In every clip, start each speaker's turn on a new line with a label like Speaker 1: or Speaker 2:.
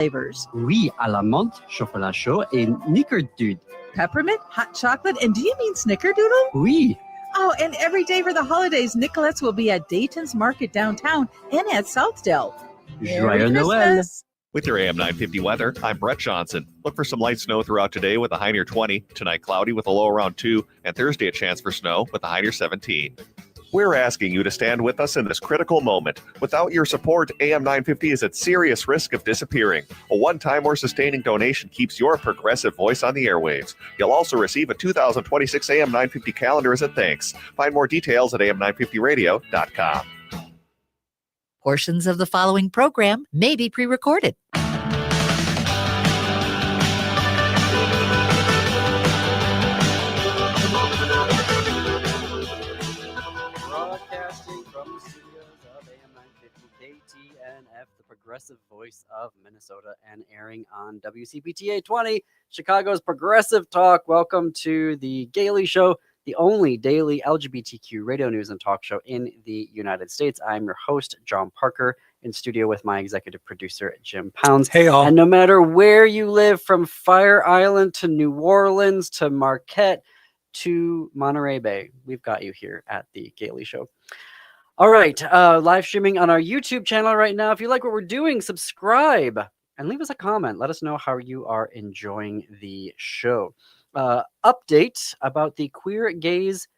Speaker 1: flavors.
Speaker 2: Oui, à la menthe, chocolat chaud et snickerdoodle.
Speaker 1: Peppermint, hot chocolate, and do you mean snickerdoodle?
Speaker 2: Oui.
Speaker 1: Oh, and every day for the holidays, Nicolette's will be at Dayton's Market downtown and at Southdale.
Speaker 2: Joyeux Noël.
Speaker 3: With your AM 950 weather, I'm Brett Johnson. Look for some light snow throughout today with a high near 20. Tonight, cloudy with a low around 2. And Thursday, a chance for snow with a high near 17. We're asking you to stand with us in this critical moment. Without your support, AM 950 is at serious risk of disappearing. A one-time or sustaining donation keeps your progressive voice on the airwaves. You'll also receive a 2026 AM 950 calendar as a thanks. Find more details at am950radio.com.
Speaker 4: Portions of the following program may be pre-recorded.
Speaker 5: Broadcasting from the studios of AM 950 KTNF, the progressive voice of Minnesota, and airing on WCPTA 20, Chicago's Progressive Talk. Welcome to the Gailey Show, the only daily LGBTQ radio news and talk show in the United States. I'm your host, John Parker, in studio with my executive producer, Jim Pounds.
Speaker 6: Hey, all.
Speaker 5: And no matter where you live, from Fire Island to New Orleans to Marquette to Monterey Bay, we've got you here at the Gailey Show. All right, live streaming on our YouTube channel right now. If you like what we're doing, subscribe and leave us a comment. Let us know how you are enjoying the show. Update about the Queer Gaze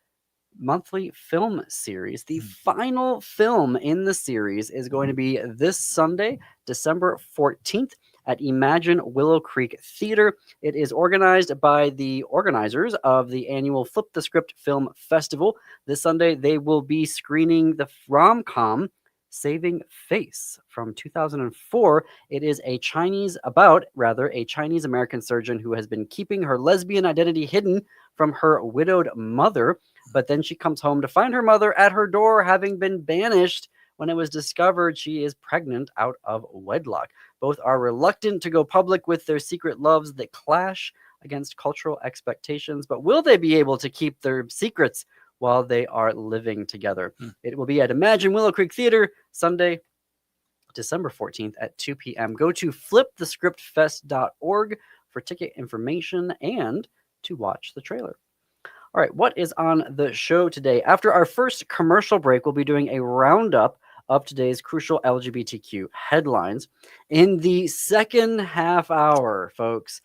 Speaker 5: monthly film series. The final film in the series is going to be this Sunday, December 14th at Imagine Willow Creek Theater. It is organized by the organizers of the annual Flip the Script Film Festival. This Sunday, they will be screening the rom-com Saving Face from 2004. It is a Chinese American surgeon who has been keeping her lesbian identity hidden from her widowed mother, but then she comes home to find her mother at her door, having been banished when it was discovered she is pregnant out of wedlock. Both are reluctant to go public with their secret loves that clash against cultural expectations, but will they be able to keep their secrets while they are living together? It will be at Imagine Willow Creek Theater, Sunday, December 14th at 2 p.m. Go to flipthescriptfest.org for ticket information and to watch the trailer. All right, what is on the show today? After our first commercial break, we'll be doing a roundup of today's crucial LGBTQ headlines. In the second half hour, folks,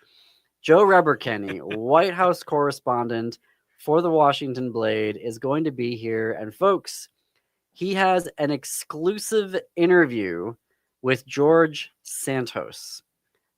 Speaker 5: Joe Reberkenny, White House correspondent for the Washington Blade, is going to be here. And folks, he has an exclusive interview with George Santos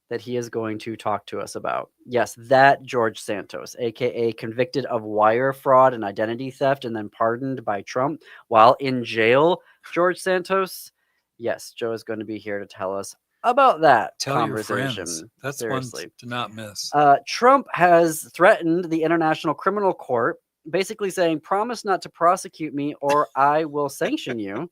Speaker 5: that he is going to talk to us about. Yes, that George Santos, aka convicted of wire fraud and identity theft and then pardoned by Trump while in jail, George Santos. Yes, Joe is going to be here to tell us about that conversation.
Speaker 6: Your friends. That's seriously one to not miss.
Speaker 5: Trump has threatened the International Criminal Court, basically saying, promise not to prosecute me or I will sanction you.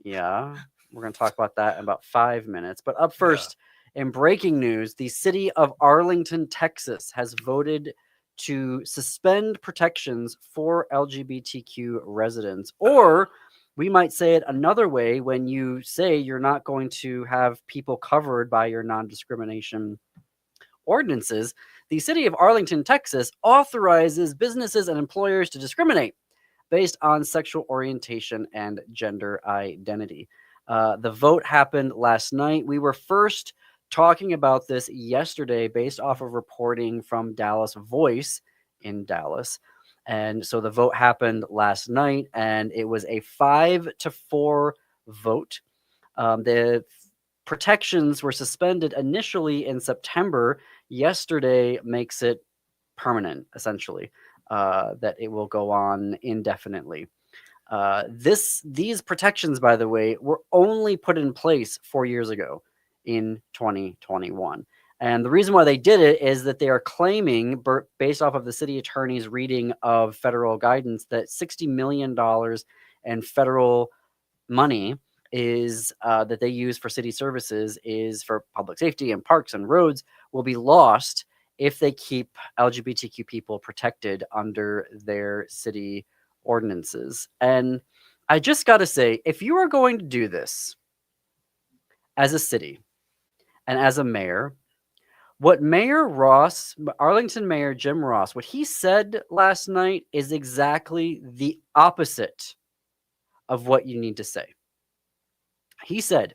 Speaker 5: Yeah, we're going to talk about that in about 5 minutes. But up first, in breaking news, the city of Arlington, Texas has voted to suspend protections for LGBTQ residents. Or we might say it another way: when you say you're not going to have people covered by your non-discrimination ordinances, the city of Arlington, Texas authorizes businesses and employers to discriminate based on sexual orientation and gender identity. The vote happened last night. We were first talking about this yesterday based off of reporting from Dallas Voice in Dallas. And so the vote happened last night, and it was a 5-4 vote. The protections were suspended initially in September. Yesterday makes it permanent, essentially, that it will go on indefinitely. These protections, by the way, were only put in place 4 years ago in 2021. And the reason why they did it is that they are claiming, based off of the city attorney's reading of federal guidance, that $60 million in federal money is that they use for city services is for public safety and parks and roads will be lost if they keep LGBTQ people protected under their city ordinances. And I just got to say, if you are going to do this as a city, and as a mayor, what Arlington Mayor Jim Ross, what he said last night is exactly the opposite of what you need to say. He said,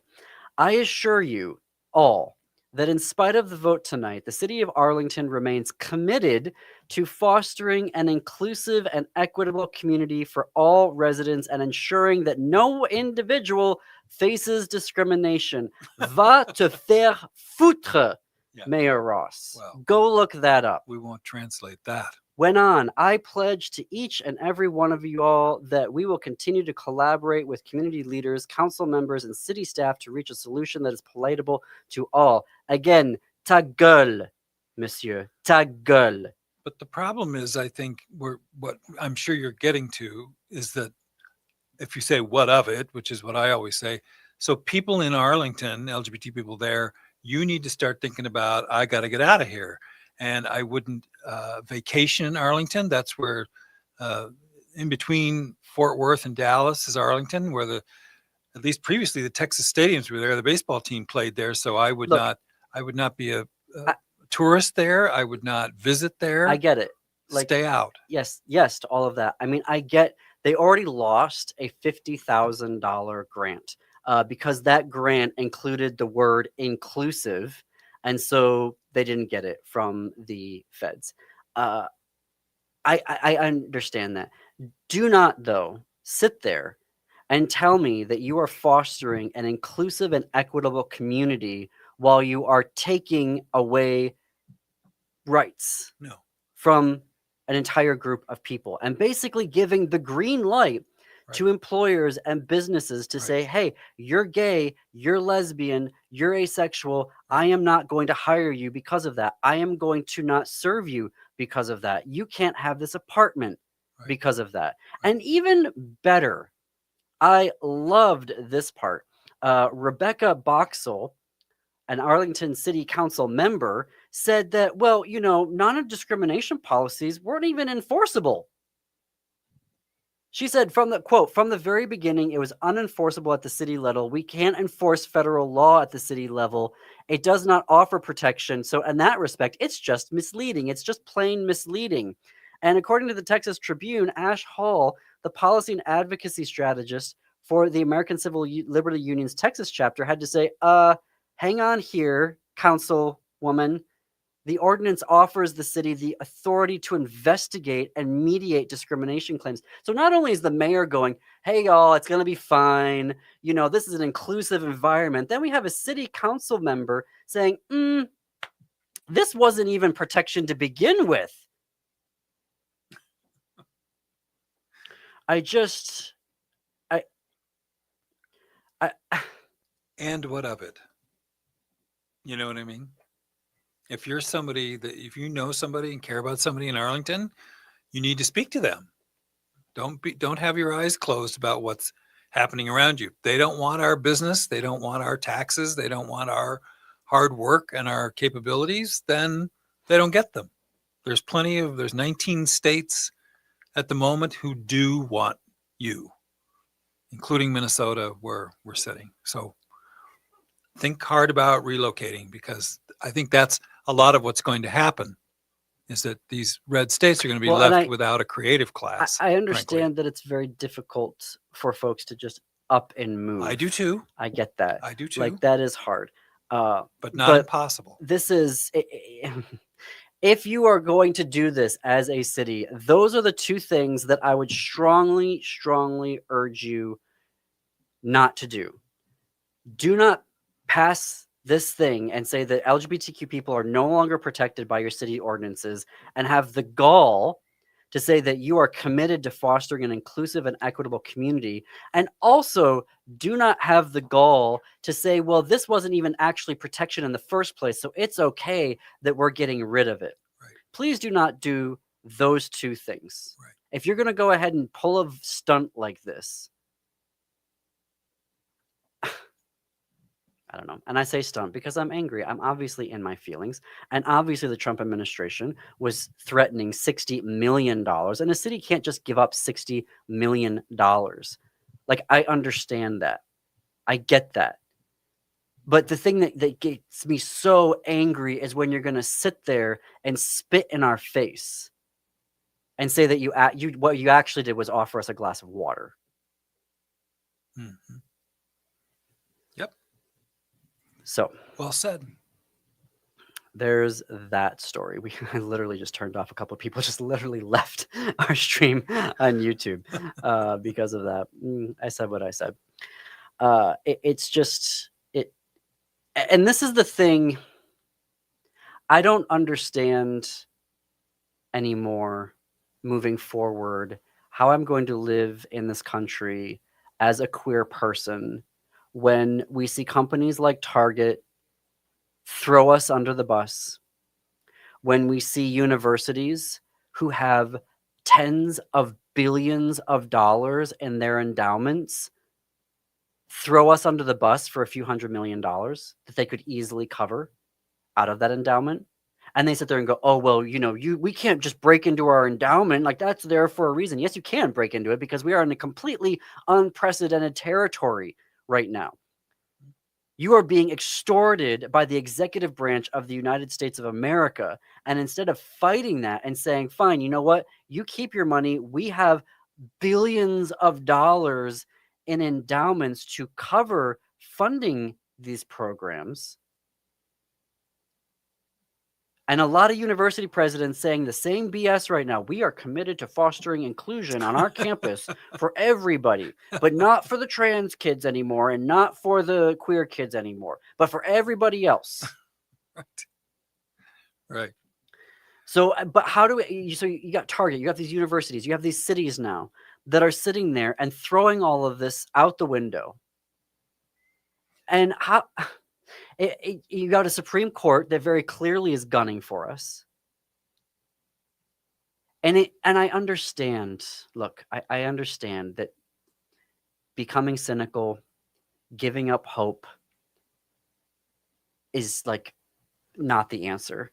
Speaker 5: "I assure you all that in spite of the vote tonight, the city of Arlington remains committed to fostering an inclusive and equitable community for all residents and ensuring that no individual faces discrimination." Va te faire foutre,
Speaker 6: Yeah.
Speaker 5: Mayor Ross.
Speaker 6: Well,
Speaker 5: go look that up.
Speaker 6: We won't translate that.
Speaker 5: Went on, "I pledge to each and every one of you all that we will continue to collaborate with community leaders, council members, and city staff to reach a solution that is palatable to all." Again, ta gueule, monsieur, ta gueule.
Speaker 6: But the problem is, I think what I'm sure you're getting to is that if you say what of it, which is what I always say, so people in Arlington, LGBT people there, you need to start thinking about, I got to get out of here. And I wouldn't vacation in Arlington. That's where in between Fort Worth and Dallas is Arlington, where at least previously the Texas stadiums were there. The baseball team played there. So I would not be a tourist there. I would not visit there.
Speaker 5: I get it.
Speaker 6: Stay out.
Speaker 5: Yes to all of that. I mean, I get they already lost a $50,000 grant because that grant included the word inclusive. And so they didn't get it from the feds. I understand that. Do not, though, sit there and tell me that you are fostering an inclusive and equitable community while you are taking away rights from an entire group of people and basically giving the green light to employers and businesses to say, hey, you're gay, you're lesbian, you're asexual. I am not going to hire you because of that. I am going to not serve you because of that. You can't have this apartment because of that. And even better, I loved this part. Rebecca Boxall, an Arlington City Council member, said that, well, non-discrimination policies weren't even enforceable. She said, from the very beginning, it was unenforceable at the city level. We can't enforce federal law at the city level. It does not offer protection. So in that respect, it's just misleading. It's just plain misleading. And according to the Texas Tribune, Ash Hall, the policy and advocacy strategist for the American Civil Liberty Union's Texas chapter, had to say, hang on here, councilwoman. The ordinance offers the city the authority to investigate and mediate discrimination claims. So not only is the mayor going, hey, y'all, it's going to be fine. This is an inclusive environment. Then we have a city council member saying, this wasn't even protection to begin with.
Speaker 6: And what of it? You know what I mean? If you're if you know somebody and care about somebody in Arlington, you need to speak to them. Don't have your eyes closed about what's happening around you. They don't want our business. They don't want our taxes. They don't want our hard work and our capabilities. Then they don't get them. There's 19 states at the moment who do want you, including Minnesota, where we're sitting. So think hard about relocating, because I think that's a lot of what's going to happen, is that these red states are going to be left without a creative class.
Speaker 5: I understand that it's very difficult for folks to just up and move.
Speaker 6: I do too.
Speaker 5: I get that.
Speaker 6: I do too.
Speaker 5: Like, that is hard.
Speaker 6: But not impossible.
Speaker 5: This is, if you are going to do this as a city, those are the two things that I would strongly, strongly urge you not to do. Do not pass this thing and say that LGBTQ people are no longer protected by your city ordinances and have the gall to say that you are committed to fostering an inclusive and equitable community, and also do not have the gall to say, well, this wasn't even actually protection in the first place, so it's okay that we're getting rid of it.
Speaker 6: Right.
Speaker 5: Please do not do those two things.
Speaker 6: Right.
Speaker 5: If you're going to go ahead and pull a stunt like this, I don't know. And I say stunt because I'm angry. I'm obviously in my feelings. And obviously the Trump administration was threatening $60 million. And a city can't just give up $60 million. Like, I understand that. I get that. But the thing that gets me so angry is when you're going to sit there and spit in our face and say that what you actually did was offer us a glass of water.
Speaker 6: Mhm. Yep.
Speaker 5: So
Speaker 6: Well said.
Speaker 5: there's that story. I literally just turned off. A couple of people just literally left our stream on YouTube because of that. I said what I said. It's just it, and this is the thing. I don't understand anymore moving forward how I'm going to live in this country as a queer person when we see companies like Target throw us under the bus, when we see universities who have tens of billions of dollars in their endowments throw us under the bus for a few $100 million that they could easily cover out of that endowment. And they sit there and go, oh, well, we can't just break into our endowment. Like, that's there for a reason. Yes, you can break into it because we are in a completely unprecedented territory right now. You are being extorted by the executive branch of the United States of America. And instead of fighting that and saying, fine, you know what? You keep your money. We have billions of dollars in endowments to cover funding these programs. And a lot of university presidents saying the same BS right now. We are committed to fostering inclusion on our campus for everybody, but not for the trans kids anymore and not for the queer kids anymore, but for everybody else.
Speaker 6: Right.
Speaker 5: So, but how do we, so you got Target, you got these universities, you have these cities now that are sitting there and throwing all of this out the window. And how... you got a Supreme Court that very clearly is gunning for us. And I understand, look, I understand that becoming cynical, giving up hope is like not the answer.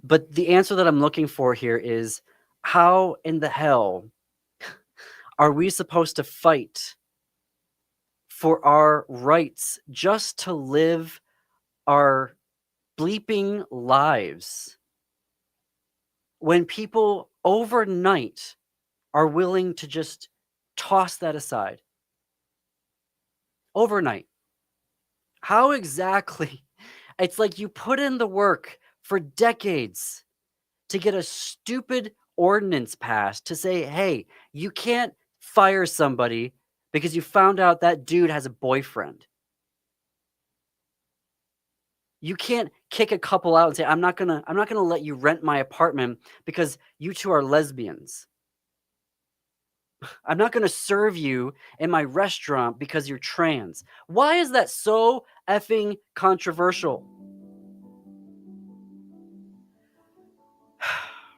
Speaker 5: But the answer that I'm looking for here is, how in the hell are we supposed to fight for our rights just to live our bleeping lives when people overnight are willing to just toss that aside? Overnight. How exactly? It's like you put in the work for decades to get a stupid ordinance passed to say, hey, you can't fire somebody because you found out that dude has a boyfriend. You can't kick a couple out and say, I'm not gonna let you rent my apartment because you two are lesbians. I'm not gonna serve you in my restaurant because you're trans. Why is that so effing controversial?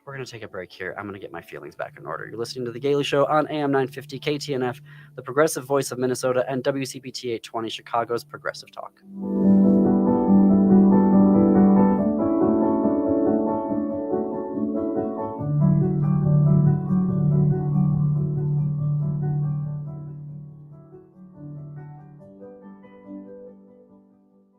Speaker 5: We're going to take a break here. I'm going to get my feelings back in order. You're listening to The Gailey Show on AM 950 KTNF, the progressive voice of Minnesota, and WCPT 820, Chicago's Progressive Talk.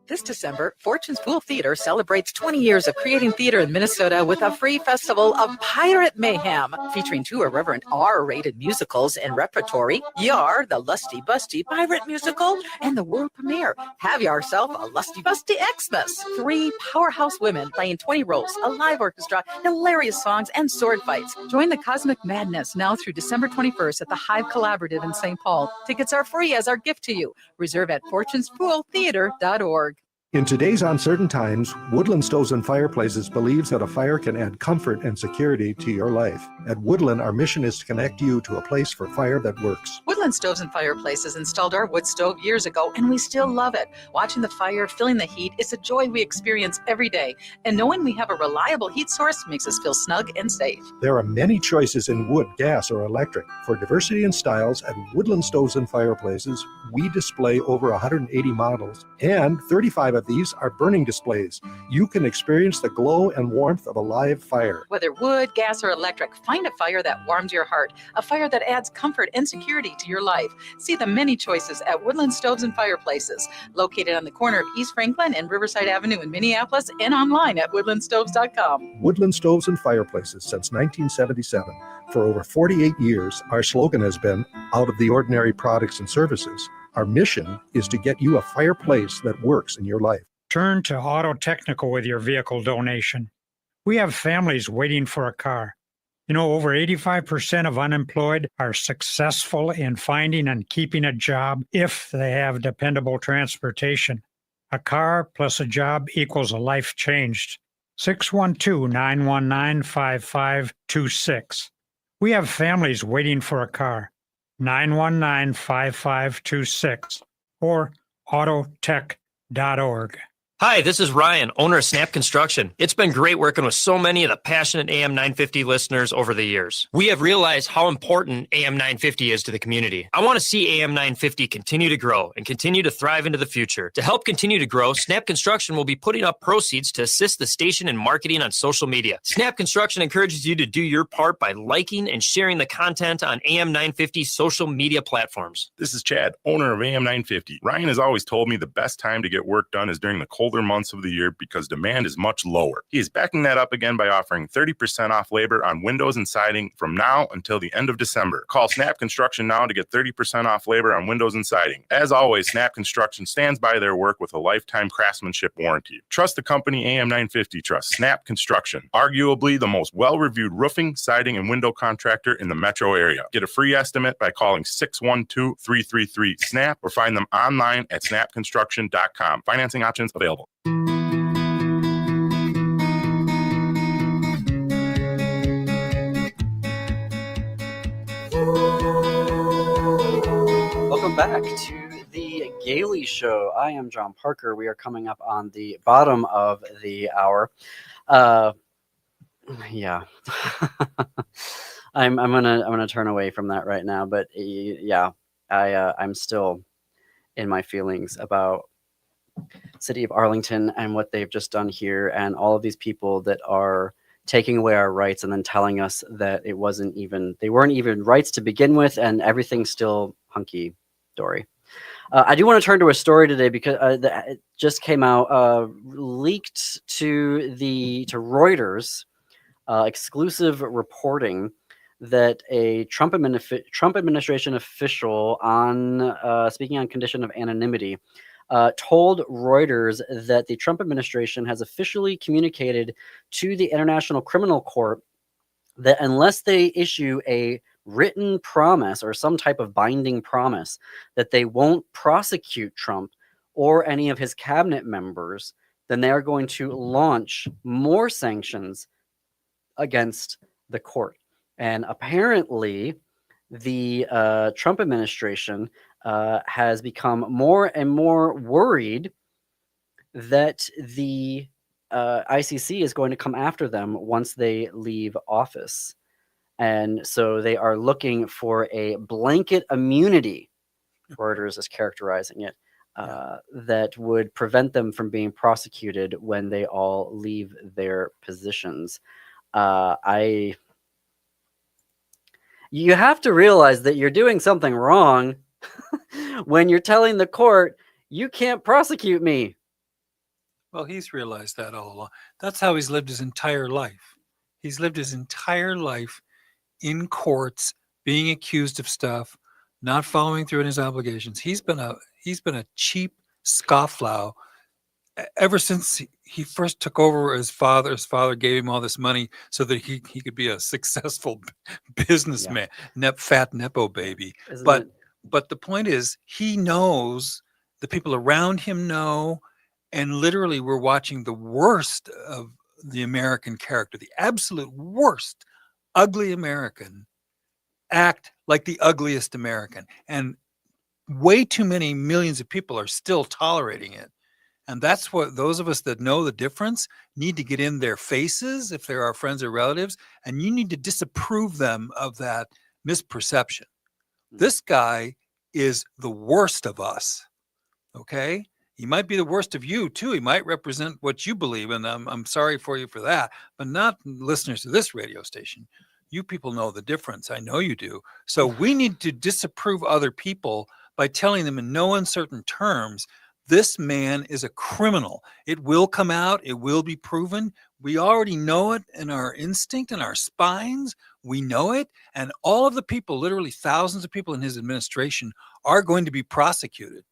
Speaker 1: This December, Fortune's Pool Theater celebrates 20 years of creating theater in Minnesota with a free festival of Pirate Mayhem, featuring two irreverent R-rated musicals in repertory, Yar, the Lusty Busty Pirate Musical, and the world premiere, Have Yourself a Lusty Busty Xmas. 3 powerhouse women playing 20 roles, a live orchestra, hilarious songs, and sword fights. Join the cosmic madness now through December 21st at the Hive Collaborative in St. Paul. Tickets are free as our gift to you. Reserve at fortunespooltheater.org.
Speaker 7: In today's uncertain times, Woodland Stoves and Fireplaces believes that a fire can add comfort and security to your life. At Woodland, our mission is to connect you to a place for fire that works.
Speaker 1: Woodland Stoves and Fireplaces installed our wood stove years ago, and we still love it. Watching the fire, feeling the heat is a joy we experience every day. And knowing we have a reliable heat source makes us feel snug and safe.
Speaker 7: There are many choices in wood, gas, or electric. For diversity and styles, at Woodland Stoves and Fireplaces, we display over 180 models, and 35 of of these are burning displays. You can experience the glow and warmth of a live fire.
Speaker 1: Whether wood, gas, or electric, find a fire that warms your heart, a fire that adds comfort and security to your life. See the many choices at Woodland Stoves and Fireplaces, located on the corner of East Franklin and Riverside Avenue in Minneapolis, and online at woodlandstoves.com.
Speaker 7: Woodland Stoves and Fireplaces since 1977. For over 48 years, our slogan has been, out of the ordinary products and services. Our mission is to get you a fireplace that works in your life.
Speaker 8: Turn to Auto Technical with your vehicle donation. We have families waiting for a car. You know, over 85% of unemployed are successful in finding and keeping a job if they have dependable transportation. A car plus a job equals a life changed. 612-919-5526. We have families waiting for a car. 919-5526 or autotech.org.
Speaker 9: Hi, this is Ryan, owner of Snap Construction. It's been great working with so many of the passionate AM 950 listeners over the years. We have realized how important AM 950 is to the community. I want to see AM 950 continue to grow and continue to thrive into the future. To help continue to grow, Snap Construction will be putting up proceeds to assist the station in marketing on social media. Snap Construction encourages you to do your part by liking and sharing the content on AM 950 social media platforms.
Speaker 10: This is Chad, owner of AM 950. Ryan has always told me the best time to get work done is during the colder months of the year because demand is much lower. He is backing that up again by offering 30% off labor on windows and siding from now until the end of December. Call Snap Construction now to get 30% off labor on windows and siding. As always, Snap Construction stands by their work with a lifetime craftsmanship warranty. Trust the company AM 950 trusts Snap Construction, arguably the most well-reviewed roofing, siding, and window contractor in the metro area. Get a free estimate by calling 612-333-SNAP or find them online at snapconstruction.com. Financing options available.
Speaker 5: Welcome back to the Gailey Show. I am John Parker. We are coming up on the bottom of the hour. Yeah, I'm gonna turn away from that right now. But yeah, I'm still in my feelings about City of Arlington and what they've just done here, and all of these people that are taking away our rights and then telling us that they weren't even rights to begin with, and everything's still hunky dory. I do want to turn to a story today because it just came out, leaked to Reuters, exclusive reporting that a Trump administration official on speaking on condition of anonymity told Reuters that the Trump administration has officially communicated to the International Criminal Court that unless they issue a written promise or some type of binding promise that they won't prosecute Trump or any of his cabinet members, then they are going to launch more sanctions against the court. And apparently, the Trump administration has become more and more worried that the ICC is going to come after them once they leave office. And so they are looking for a blanket immunity, Reuters is characterizing it, that would prevent them from being prosecuted when they all leave their positions. You have to realize that you're doing something wrong when you're telling the court, you can't prosecute me.
Speaker 6: Well, he's realized that all along. That's how he's lived his entire life. He's lived his entire life in courts, being accused of stuff, not following through on his obligations. He's been a cheap scofflaw ever since he first took over his father gave him all this money so that he could be a successful businessman, fat Nepo baby. But the point is, he knows, the people around him know, and literally we're watching the worst of the American character, the absolute worst, ugly American act like the ugliest American. And way too many millions of people are still tolerating it. And that's what those of us that know the difference need to get in their faces if they're our friends or relatives, and you need to disapprove them of that misperception. This guy is the worst of us, okay? He might be the worst of you too. He might represent what you believe, and I'm sorry for you for that. But not listeners to this radio station. You people know the difference. I know you do. So we need to disapprove other people by telling them in no uncertain terms, this man is a criminal. It will come out. It will be proven. We already know it in our instinct and our spines. We know it. And all of the people, literally thousands of people in his administration, are going to be prosecuted.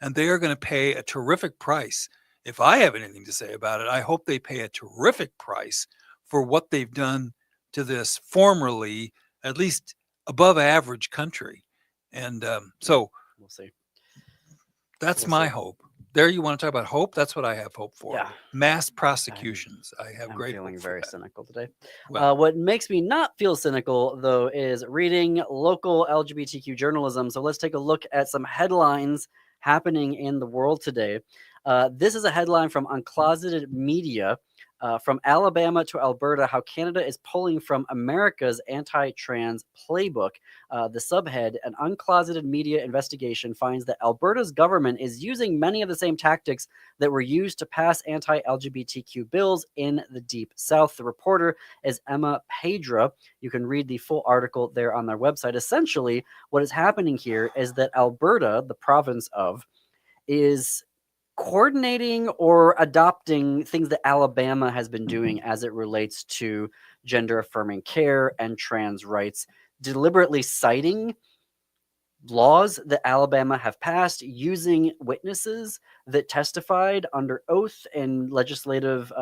Speaker 6: And they are going to pay a terrific price. If I have anything to say about it, I hope they pay a terrific price for what they've done to this formerly, at least above average country. And so
Speaker 5: we'll see.
Speaker 6: That's my hope. There, you want to talk about hope? That's what I have hope for.
Speaker 5: Yeah.
Speaker 6: Mass prosecutions. I have
Speaker 5: I'm
Speaker 6: great
Speaker 5: feeling
Speaker 6: hope for
Speaker 5: very
Speaker 6: that.
Speaker 5: cynical today.
Speaker 6: Well,
Speaker 5: What makes me not feel cynical, though, is reading local LGBTQ journalism. So let's take a look at some headlines happening in the world today. This is a headline from Uncloseted Media. From Alabama to Alberta, how Canada is pulling from America's anti-trans playbook. The subhead, an uncloseted media investigation finds that Alberta's government is using many of the same tactics that were used to pass anti-LGBTQ bills in the Deep South. The reporter is Emma Pedra. You can read the full article there on their website. Essentially, what is happening here is that Alberta, the province of, is coordinating or adopting things that Alabama has been doing as it relates to gender affirming care and trans rights, deliberately citing laws that Alabama have passed, using witnesses that testified under oath in legislative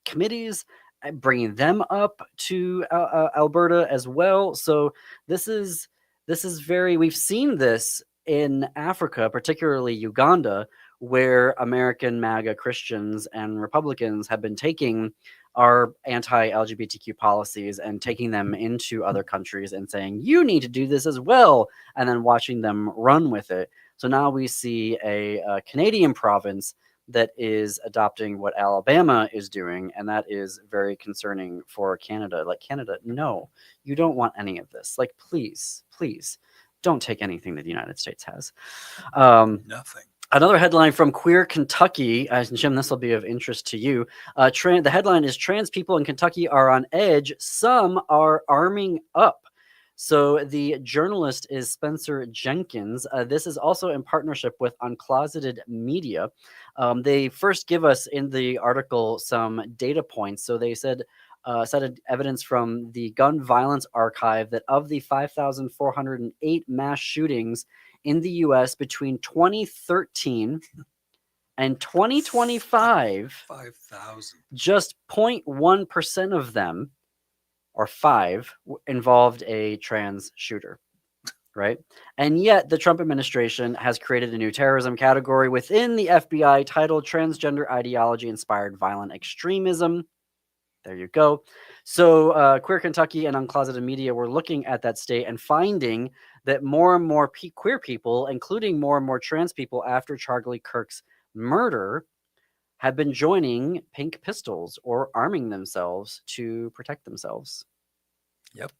Speaker 5: committees, bringing them up to Alberta as well. So this is very, we've seen this in Africa, particularly Uganda, where American MAGA Christians and Republicans have been taking our anti-LGBTQ policies and taking them into other countries and saying, you need to do this as well, and then watching them run with it. So now we see a Canadian province that is adopting what Alabama is doing, and that is very concerning for Canada. Like, Canada, no, you don't want any of this. Like, please, please don't take anything that the United States has.
Speaker 6: nothing.
Speaker 5: Another headline from Queer Kentucky, Jim, this will be of interest to you. The headline is, trans people in Kentucky are on edge. Some are arming up. So the journalist is Spencer Jenkins. This is also in partnership with Uncloseted Media. They first give us in the article some data points. So they said, cited evidence from the Gun Violence Archive that of the 5,408 mass shootings in the U.S. between 2013 and 2025,
Speaker 6: 5,000.
Speaker 5: just 0.1% of them, or 5, involved a trans shooter, right? And yet the Trump administration has created a new terrorism category within the FBI titled Transgender Ideology-Inspired Violent Extremism. There you go. So Queer Kentucky and Uncloseted Media were looking at that state and finding that more and more queer people, including more and more trans people after Charlie Kirk's murder, have been joining Pink Pistols or arming themselves to protect themselves.
Speaker 6: Yep.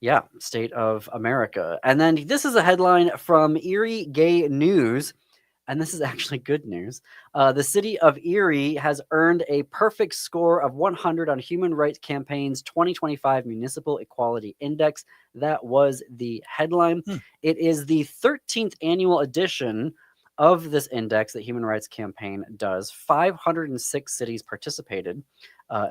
Speaker 5: Yeah, state of America. And then this is a headline from Erie Gay News. And this is actually good news. The city of Erie has earned a perfect score of 100 on Human Rights Campaign's 2025 Municipal Equality Index. That was the headline. It is the 13th annual edition of this index that Human Rights Campaign does. 506 cities participated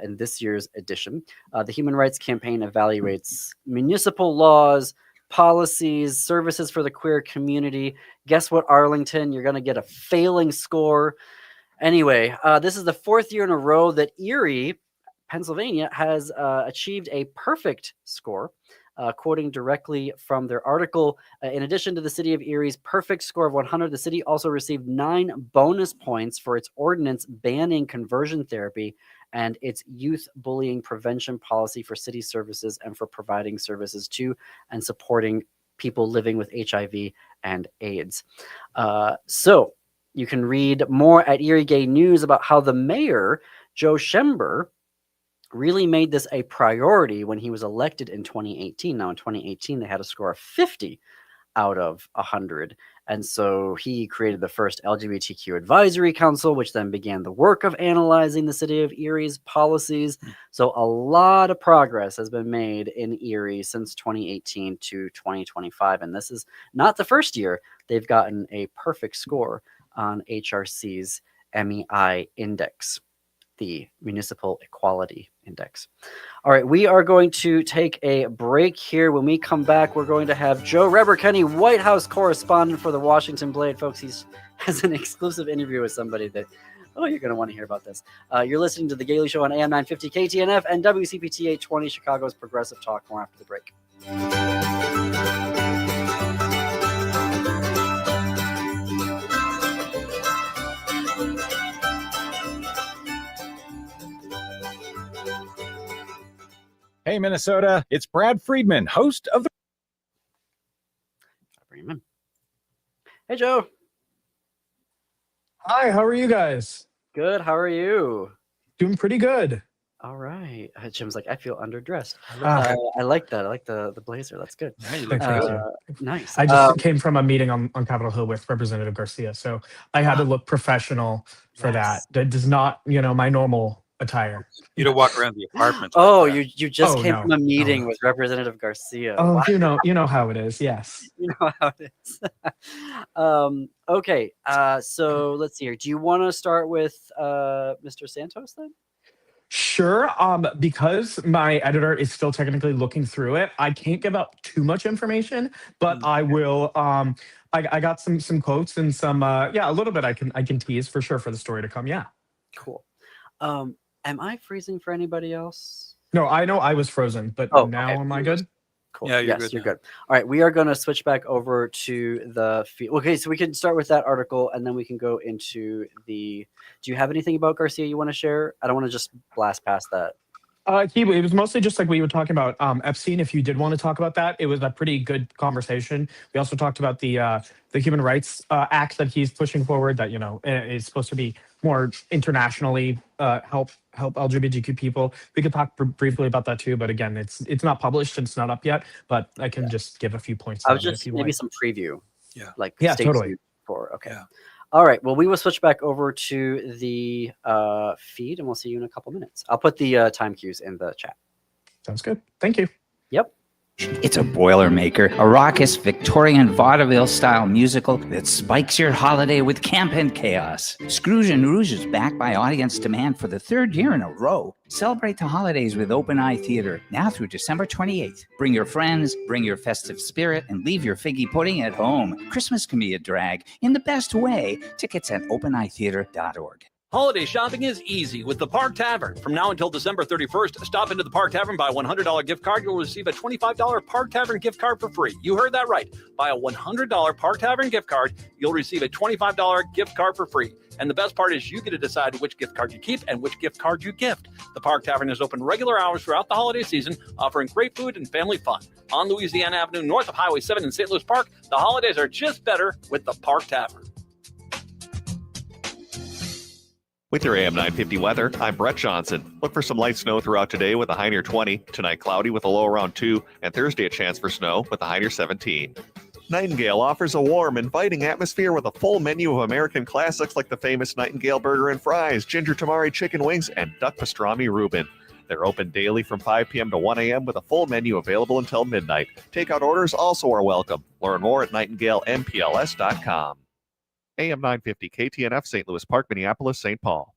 Speaker 5: in this year's edition. The Human Rights Campaign evaluates municipal laws, policies, services for the queer community. Guess what, Arlington? You're going to get a failing score. Anyway, this is the 4th year in a row that Erie, Pennsylvania, has achieved a perfect score. Quoting directly from their article, in addition to the city of Erie's perfect score of 100, the city also received 9 bonus points for its ordinance banning conversion therapy and its youth bullying prevention policy for city services and for providing services to and supporting people living with HIV and AIDS. So you can read more at Erie Gay News about how the mayor, Joe Schember, really made this a priority when he was elected in 2018. Now, in 2018, they had a score of 50 out of 100. And so he created the first LGBTQ advisory council, which then began the work of analyzing the city of Erie's policies. So a lot of progress has been made in Erie since 2018 to 2025. And this is not the first year they've gotten a perfect score on HRC's MEI index, the Municipal Equality Index. All right, we are going to take a break here. When we come back, we're going to have Joe Reberkenny, White House correspondent for the Washington Blade. Folks, he has an exclusive interview with somebody that, you're going to want to hear about this. You're listening to The Gailey Show on AM 950 KTNF and WCPT 820, Chicago's Progressive Talk. More after the break.
Speaker 11: Hey, Minnesota, it's Brad Friedman, host of the...
Speaker 5: Hey, Joe.
Speaker 12: Hi, how are you guys?
Speaker 5: Good, how are you?
Speaker 12: Doing pretty good.
Speaker 5: All right. Jim's like, I feel underdressed. I like that. I like the blazer. That's good.
Speaker 12: Yeah, you look great.
Speaker 5: Nice.
Speaker 12: I just came from a meeting on Capitol Hill with Representative Garcia, so I had to look professional for that. That does not, my normal attire.
Speaker 6: You don't walk around the apartment.
Speaker 5: You just came from a meeting with Representative Garcia.
Speaker 12: Oh, wow. you know how it is. Yes.
Speaker 5: You know how it is. Okay. So let's see here. Do you want to start with Mr. Santos then?
Speaker 12: Sure. Because my editor is still technically looking through it, I can't give out too much information, but I will. I got some quotes and some a little bit I can tease for sure for the story to come. Yeah.
Speaker 5: Cool. Am I freezing for anybody else?
Speaker 12: No, I know I was frozen, but now am I good?
Speaker 5: Cool.
Speaker 6: Yeah, you're
Speaker 5: You're good. All right, we are going to switch back over to the feed. Okay, so we can start with that article, and then we can go into the. Do you have anything about Garcia you want to share? I don't want to just blast past that.
Speaker 12: It was mostly just like we were talking about Epstein. If you did want to talk about that, it was a pretty good conversation. We also talked about the Human Rights Act that he's pushing forward. That is supposed to be more internationally help LGBTQ people. We could talk briefly about that too, but again, it's not published and it's not up yet. But I can just give a few points.
Speaker 5: I was just maybe some preview.
Speaker 6: Yeah.
Speaker 5: Stay
Speaker 12: totally.
Speaker 5: tuned for okay.
Speaker 6: Yeah.
Speaker 5: All right. Well, we will switch back over to the feed, and we'll see you in a couple minutes. I'll put the time cues in the chat.
Speaker 12: Sounds good. Thank you.
Speaker 5: Yep.
Speaker 13: It's a Boilermaker, a raucous Victorian vaudeville-style musical that spikes your holiday with camp and chaos. Scrooge and Rouge is backed by audience demand for the third year in a row. Celebrate the holidays with Open Eye Theater, now through December 28th. Bring your friends, bring your festive spirit, and leave your figgy pudding at home. Christmas can be a drag in the best way. Tickets at openeyetheater.org.
Speaker 14: Holiday shopping is easy with the Park Tavern. From now until December 31st, stop into the Park Tavern, buy a $100 gift card, you'll receive a $25 Park Tavern gift card for free. You heard that right. Buy a $100 Park Tavern gift card, you'll receive a $25 gift card for free. And the best part is you get to decide which gift card you keep and which gift card you gift. The Park Tavern is open regular hours throughout the holiday season, offering great food and family fun. On Louisiana Avenue, north of Highway 7 in St. Louis Park, the holidays are just better with the Park Tavern.
Speaker 3: With your AM 950 weather, I'm Brett Johnson. Look for some light snow throughout today with a high near 20. Tonight, cloudy with a low around 2. And Thursday, a chance for snow with a high near 17. Nightingale offers a warm, inviting atmosphere with a full menu of American classics like the famous Nightingale Burger and Fries, Ginger Tamari Chicken Wings, and Duck Pastrami Reuben. They're open daily from 5 p.m. to 1 a.m. with a full menu available until midnight. Takeout orders also are welcome. Learn more at nightingalempls.com. AM 950 KTNF, St. Louis Park, Minneapolis, St. Paul.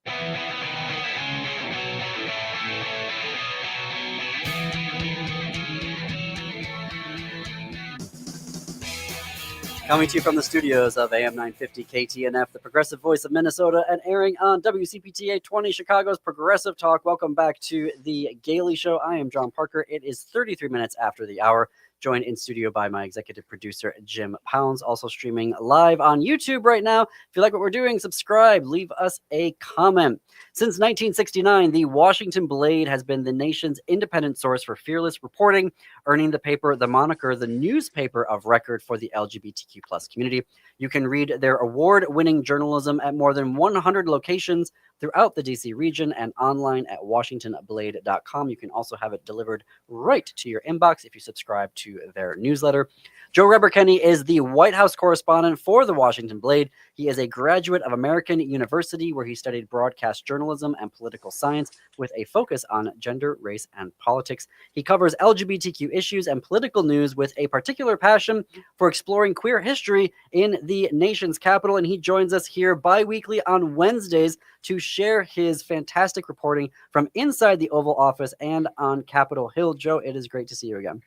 Speaker 5: Coming to you from the studios of AM 950 KTNF, the progressive voice of Minnesota, and airing on WCPT 820, Chicago's Progressive Talk. Welcome back to the Gailey Show. I am John Parker. It is 33 minutes after the hour. Joined in studio by my executive producer, Jim Pounds, also streaming live on YouTube right now. If you like what we're doing, subscribe, leave us a comment. Since 1969, the Washington Blade has been the nation's independent source for fearless reporting, earning the paper the moniker, the newspaper of record for the LGBTQ plus community. You can read their award-winning journalism at more than 100 locations throughout the DC region and online at washingtonblade.com. You can also have it delivered right to your inbox if you subscribe to their newsletter. Joe Reberkenny is the White House correspondent for the Washington Blade. He is a graduate of American University, where he studied broadcast journalism and political science with a focus on gender, race, and politics. He covers LGBTQ issues and political news with a particular passion for exploring queer history in the nation's capital. And he joins us here bi-weekly on Wednesdays to share his fantastic reporting from inside the Oval Office and on Capitol Hill. Joe, it is great to see you again.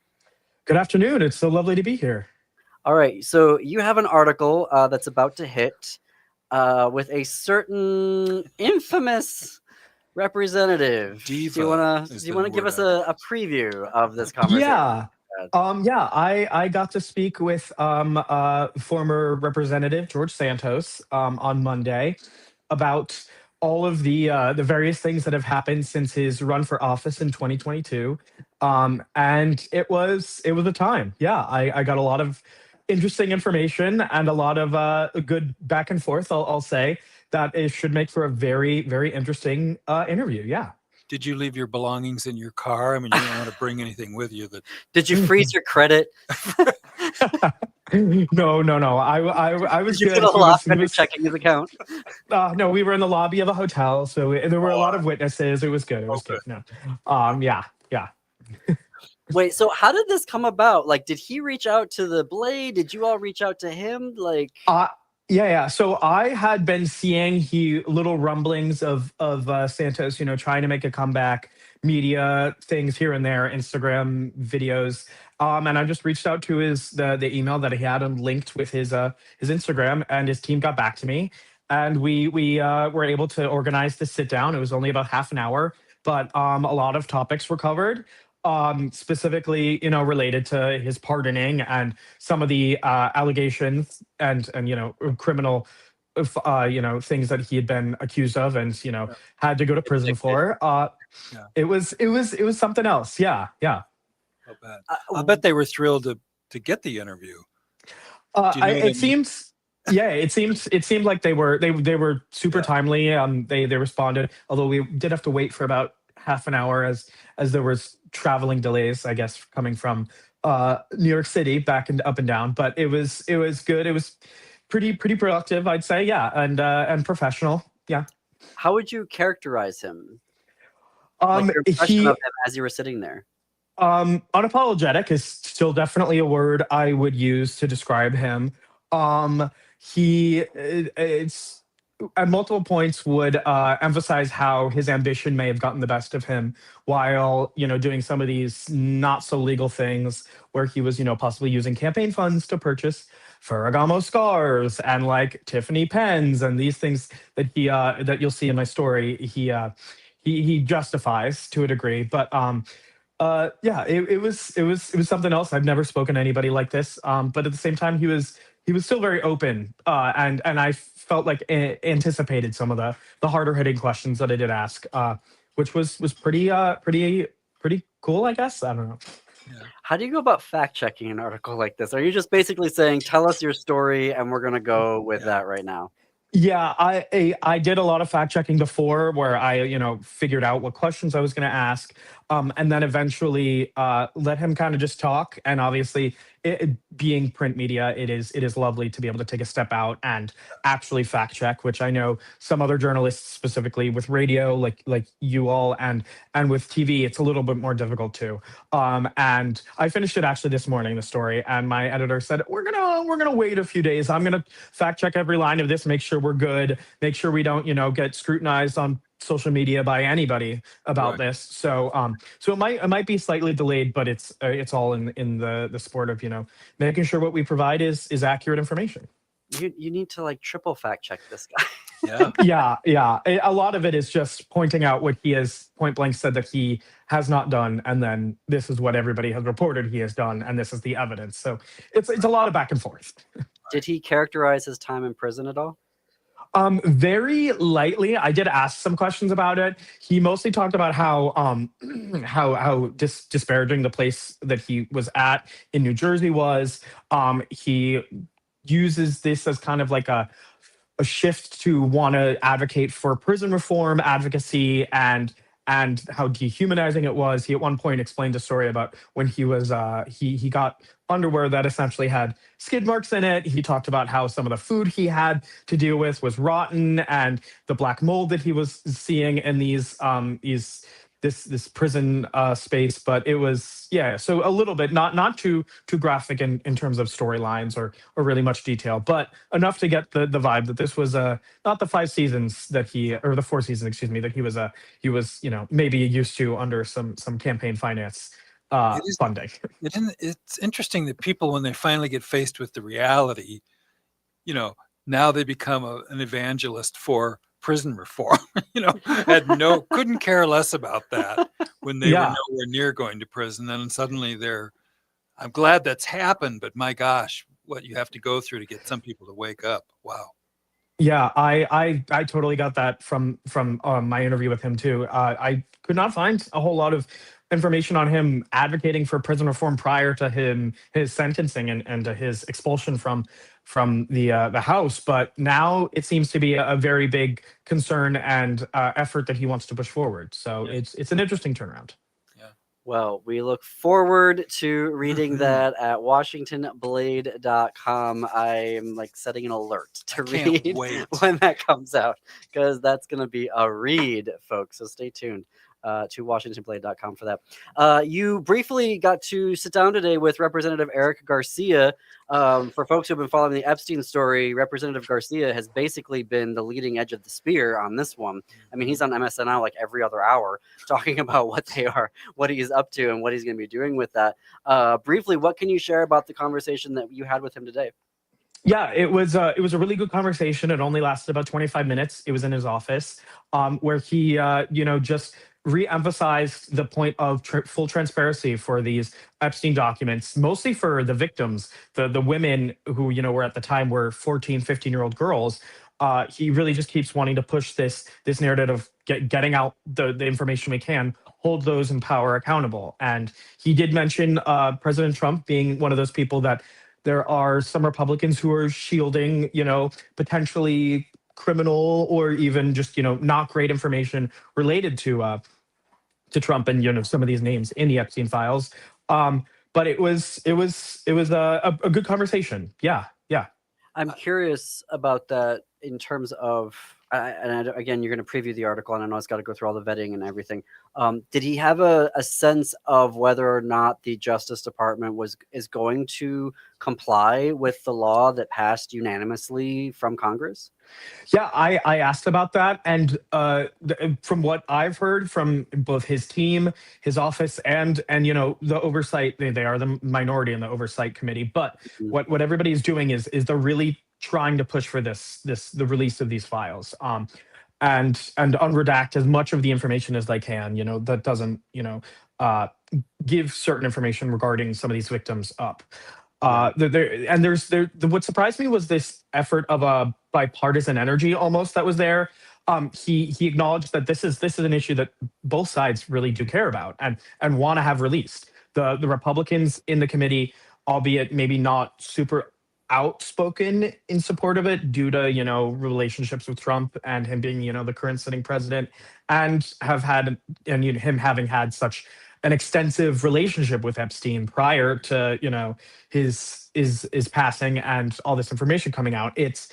Speaker 12: Good afternoon. It's so lovely to be here.
Speaker 5: All right. So you have an article that's about to hit with a certain infamous representative.
Speaker 6: Diva
Speaker 5: do you want
Speaker 6: is
Speaker 5: to
Speaker 6: the
Speaker 5: give
Speaker 6: word
Speaker 5: us a preview of this conversation?
Speaker 12: I got to speak with former Representative George Santos on Monday about all of the various things that have happened since his run for office in 2022. And it was a time. Yeah, I got a lot of interesting information and a lot of good back and forth, I'll say, that it should make for a very, very interesting interview. Yeah.
Speaker 6: Did you leave your belongings in your car? I mean, you don't want to bring anything with you.
Speaker 5: Did you freeze your credit?
Speaker 12: No. I was
Speaker 5: Did you
Speaker 12: good.
Speaker 5: get a lock when you're checking his account?
Speaker 12: No, we were in the lobby of a hotel, so there were a lot of witnesses. It was good. It was good. No, yeah.
Speaker 5: Wait, so how did this come about? Like, did he reach out to the Blade? Did you all reach out to him? Like,
Speaker 12: yeah. So I had been seeing little rumblings of Santos, trying to make a comeback, media things here and there, Instagram videos, and I just reached out to the email that he had and linked with his Instagram, and his team got back to me, and we were able to organize this sit down. It was only about half an hour, but a lot of topics were covered. Specifically, related to his pardoning and some of the allegations and criminal, things that he had been accused of and had to go to prison for. It was something else. Yeah.
Speaker 6: Not bad. I bet they were thrilled to get the interview.
Speaker 12: It seemed like they were super timely. They responded, although we did have to wait for about half an hour as there was traveling delays, I guess, coming from New York City back and up and down. But it was good. It was pretty productive, I'd say. Yeah, and professional. Yeah.
Speaker 5: How would you characterize him? Your impression of him as you were sitting there.
Speaker 12: Unapologetic is still definitely a word I would use to describe him. It's at multiple points would emphasize how his ambition may have gotten the best of him while, doing some of these not so legal things where he was, possibly using campaign funds to purchase Ferragamo scarves and like Tiffany pens and these things that that you'll see in my story. He justifies to a degree, but it was something else. I've never spoken to anybody like this, but at the same time, he was still very open, and I felt like anticipated some of the harder hitting questions that I did ask, which was pretty cool, I guess. I don't know.
Speaker 5: Yeah. How do you go about fact checking an article like this? Are you just basically saying, tell us your story and we're going to go with that right now?
Speaker 12: Yeah, I did a lot of fact checking before where I, figured out what questions I was going to ask, and then eventually let him kind of just talk. And obviously, being print media, it is lovely to be able to take a step out and actually fact check, which I know some other journalists, specifically with radio, like you all, and with TV, it's a little bit more difficult too. And I finished it actually this morning, the story, and my editor said we're gonna wait a few days. I'm gonna fact check every line of this, make sure we're good, make sure we don't get scrutinized on social media by anybody about this. So so it might be slightly delayed, but it's all in the sport of making sure what we provide is accurate information.
Speaker 5: You need to triple fact check this guy.
Speaker 12: Yeah. A lot of it is just pointing out what he has point blank said that he has not done, and then this is what everybody has reported he has done, and this is the evidence. So it's a lot of back and forth.
Speaker 5: Did he characterize his time in prison at all?
Speaker 12: Very lightly. I did ask some questions about it. He mostly talked about how disparaging the place that he was at in New Jersey was. He uses this as kind of like a a shift to want to advocate for prison reform advocacy and how dehumanizing it was. He at one point explained a story about when he was he got underwear that essentially had skid marks in it. He talked about how some of the food he had to deal with was rotten, and the black mold that he was seeing in these this prison space. But it was, yeah, so a little bit, not too graphic in terms of storylines or really much detail, but enough to get the vibe that this was not the 5 seasons that he, or the 4 seasons, excuse me, that he was maybe used to under some campaign finance funding.
Speaker 6: It's interesting that people, when they finally get faced with the reality, now they become an evangelist for prison reform. Couldn't care less about that when they were nowhere near going to prison. And suddenly I'm glad that's happened, but my gosh, what you have to go through to get some people to wake up. Wow.
Speaker 12: Yeah, I totally got that from my interview with him too. I could not find a whole lot of information on him advocating for prison reform prior to his sentencing and to his expulsion from the House. But now it seems to be a very big concern and effort that he wants to push forward. So it's an interesting turnaround.
Speaker 5: Well, we look forward to reading that at WashingtonBlade.com. I am setting an alert to read when that comes out, because that's going to be a read, folks. So stay tuned to WashingtonBlade.com for that. You briefly got to sit down today with Representative Eric Garcia. For folks who have been following the Epstein story, Representative Garcia has basically been the leading edge of the spear on this one. I mean, he's on MSNL every other hour talking about what he's up to and what he's going to be doing with that. Briefly, what can you share about the conversation that you had with him today?
Speaker 12: Yeah, it was a really good conversation. It only lasted about 25 minutes. It was in his office, where he just re-emphasized the point of full transparency for these Epstein documents, mostly for the victims, the women who were at the time were 14, 15-year-old girls. He really just keeps wanting to push this narrative of getting out the information we can, hold those in power accountable. And he did mention President Trump being one of those people that there are some Republicans who are shielding, potentially criminal or even just, not great information related to Trump and, some of these names in the Epstein files. But it was a good conversation. Yeah.
Speaker 5: I'm curious about that in terms of, again, you're going to preview the article, and I know it's got to go through all the vetting and everything. Did he have a sense of whether or not the Justice Department is going to comply with the law that passed unanimously from Congress?
Speaker 12: Yeah, I asked about that, and from what I've heard from both his team, his office, and the oversight, they are the minority in the oversight committee. But what everybody's doing is they're really trying to push for the release of these files, and unredact as much of the information as they can. That doesn't give certain information regarding some of these victims up. What surprised me was this effort of a bipartisan energy almost that was there. He acknowledged that this is an issue that both sides really do care about and want to have released. The Republicans in the committee, albeit maybe not super outspoken in support of it due to relationships with Trump and him being the current sitting president, and him having had such an extensive relationship with Epstein prior to his passing and all this information coming out. It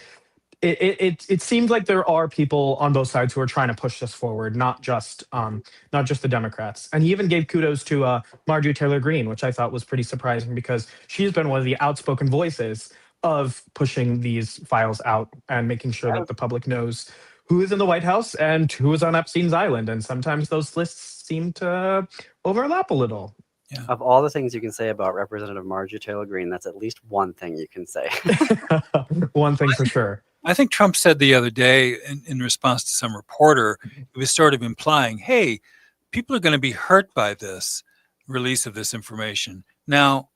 Speaker 12: seems like there are people on both sides who are trying to push this forward, not just the Democrats. And he even gave kudos to Marjorie Taylor Greene, which I thought was pretty surprising because she's been one of the outspoken voices of pushing these files out and making sure that the public knows who is in the White House and who is on Epstein's island. And sometimes those lists seem to overlap a little.
Speaker 5: Yeah. Of all the things you can say about Representative Marjorie Taylor Greene, that's at least one thing you can say.
Speaker 12: One thing for sure.
Speaker 6: I think Trump said the other day in response to some reporter, it was sort of implying, hey, people are going to be hurt by this release of this information. Now,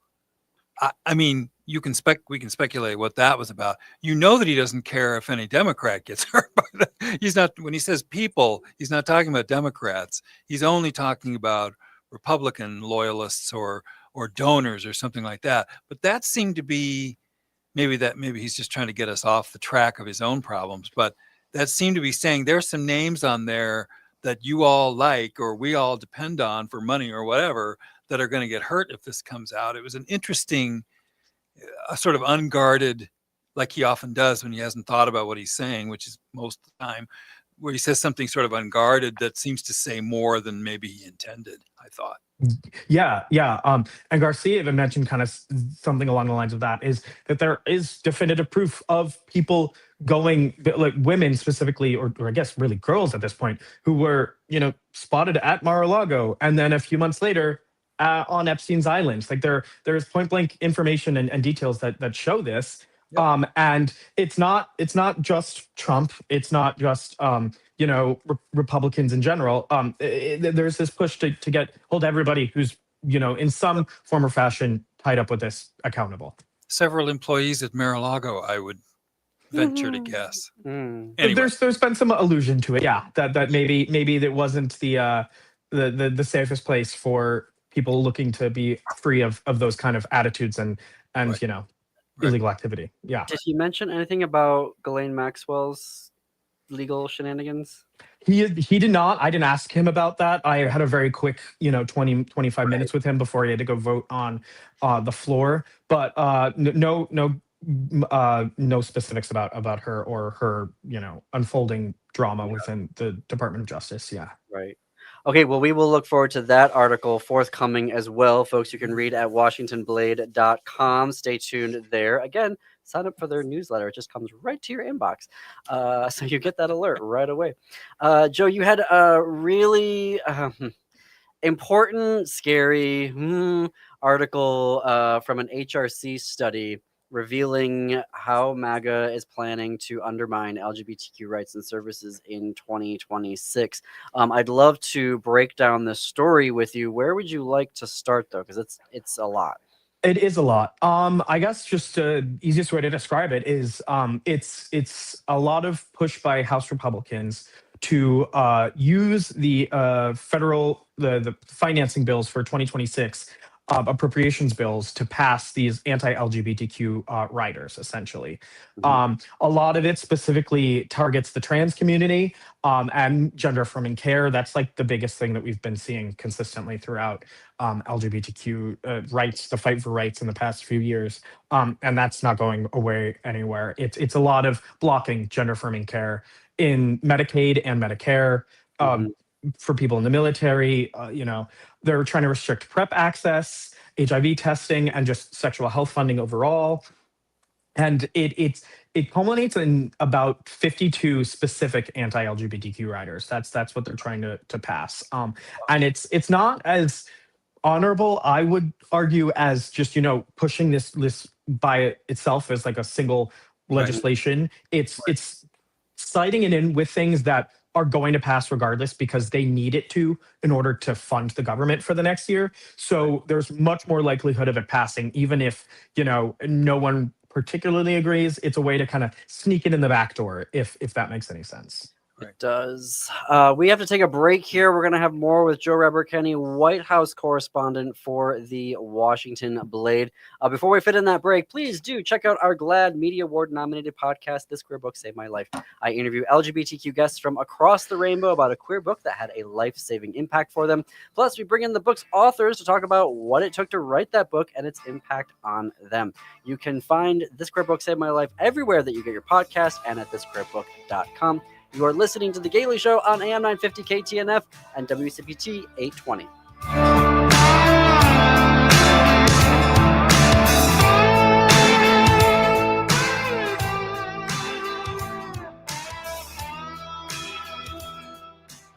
Speaker 6: I mean, we can speculate what that was about. That he doesn't care if any Democrat gets hurt by that. When he says people, he's not talking about Democrats. He's only talking about Republican loyalists or donors or something like that. But that seemed to be maybe he's just trying to get us off the track of his own problems. But that seemed to be saying there's some names on there that you all like or we all depend on for money or whatever that are going to get hurt if this comes out. It was an interesting, sort of unguarded, like he often does when he hasn't thought about what he's saying, which is most of the time, where he says something sort of unguarded that seems to say more than maybe he intended, I thought.
Speaker 12: Yeah. And Garcia even mentioned kind of something along the lines of that, is that there is definitive proof of people going, like women specifically, or I guess really girls at this point, who were, spotted at Mar-a-Lago, and then a few months later on Epstein's Island. Like there's point blank information and details that show this. Yep. And it's not just Trump. It's not just Republicans in general. There's this push to hold everybody who's in some form or fashion tied up with this accountable.
Speaker 6: Several employees at Mar-a-Lago, I would venture to guess. Anyway.
Speaker 12: There's been some allusion to it. Yeah, that maybe that wasn't the safest place for people looking to be free of those kind of attitudes and right. Illegal activity. Yeah.
Speaker 5: Did he mention anything about Ghislaine Maxwell's legal shenanigans?
Speaker 12: He did not. I didn't ask him about that. I had a very quick, 20, 25 minutes with him before he had to go vote on the floor. But no specifics about her or her, unfolding drama within the Department of Justice. Yeah.
Speaker 5: Right. Okay, well, we will look forward to that article forthcoming as well, folks. You can read at WashingtonBlade.com. Stay tuned there. Again, sign up for their newsletter. It just comes right to your inbox. So you get that alert right away. Joe, you had a really important, scary article from an HRC study revealing how MAGA is planning to undermine LGBTQ rights and services in 2026. I'd love to break down this story with you. Where would you like to start, though? Because it's a lot.
Speaker 12: It is a lot. I guess just the easiest way to describe it is it's a lot of push by House Republicans to use the the financing bills for 2026 appropriations bills to pass these anti-LGBTQ riders, essentially. A lot of it specifically targets the trans community and gender affirming care. That's like the biggest thing that we've been seeing consistently throughout LGBTQ rights, the fight for rights in the past few years. And that's not going away anywhere. It's a lot of blocking gender affirming care in Medicaid and Medicare. For people in the military, they're trying to restrict PrEP access, HIV testing, and just sexual health funding overall. And it culminates in about 52 specific anti-LGBTQ riders. That's what they're trying to pass. And it's not as honorable, I would argue, as just pushing this by itself as like a single legislation. It's citing it in with things that are going to pass regardless because they need it to in order to fund the government for the next year. So there's much more likelihood of it passing, even if, no one particularly agrees. It's a way to kind of sneak it in the back door, if that makes any sense.
Speaker 5: It does. We have to take a break here. We're going to have more with Joe Reberkenny, White House correspondent for the Washington Blade. Before we fit in that break, please do check out our GLAAD Media Award nominated podcast, This Queer Book Saved My Life. I interview LGBTQ guests from across the rainbow about a queer book that had a life-saving impact for them. Plus, we bring in the book's authors to talk about what it took to write that book and its impact on them. You can find This Queer Book Saved My Life everywhere that you get your podcast and at thisqueerbook.com. You are listening to The Gailey Show on AM 950 KTNF and WCPT 820.